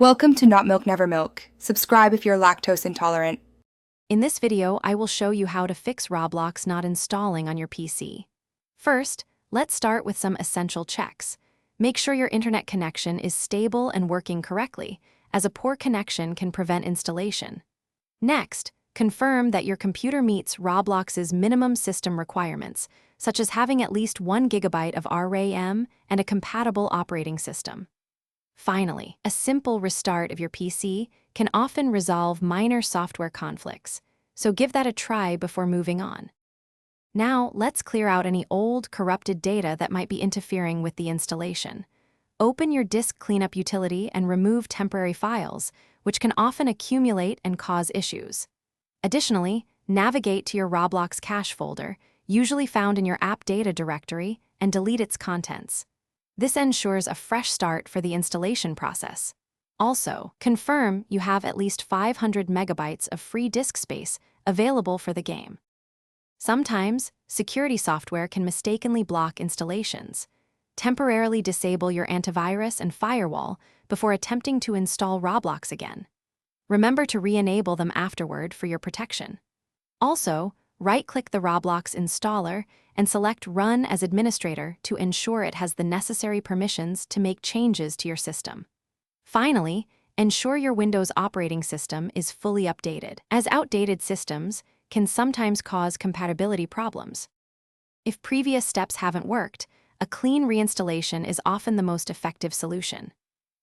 Welcome to Not Milk Never Milk. Subscribe if you're lactose intolerant. In this video, I will show you how to fix Roblox not installing on your PC. First, let's start with some essential checks. Make sure your internet connection is stable and working correctly, as a poor connection can prevent installation. Next, confirm that your computer meets Roblox's minimum system requirements, such as having at least 1 GB of RAM and a compatible operating system. Finally, a simple restart of your PC can often resolve minor software conflicts, so give that a try before moving on. Now, let's clear out any old, corrupted data that might be interfering with the installation. Open your disk cleanup utility and remove temporary files, which can often accumulate and cause issues. Additionally, navigate to your Roblox cache folder, usually found in your app data directory, and delete its contents. This ensures a fresh start for the installation process. Also, confirm you have at least 500 megabytes of free disk space available for the game. Sometimes, security software can mistakenly block installations. Temporarily disable your antivirus and firewall before attempting to install Roblox again. Remember to re-enable them afterward for your protection. Also, right-click the Roblox installer and select Run as Administrator to ensure it has the necessary permissions to make changes to your system. Finally, ensure your Windows operating system is fully updated, as outdated systems can sometimes cause compatibility problems. If previous steps haven't worked, a clean reinstallation is often the most effective solution.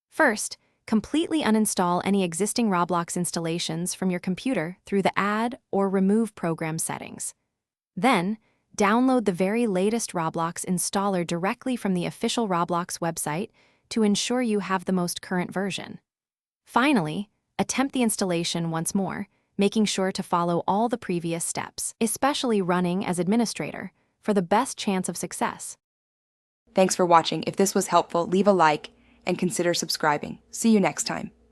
First, completely uninstall any existing Roblox installations from your computer through the Add or Remove Program settings. Then, download the very latest Roblox installer directly from the official Roblox website to ensure you have the most current version. Finally, attempt the installation once more, making sure to follow all the previous steps, especially running as administrator, for the best chance of success. Thanks for watching. If this was helpful, leave a like and consider subscribing. See you next time.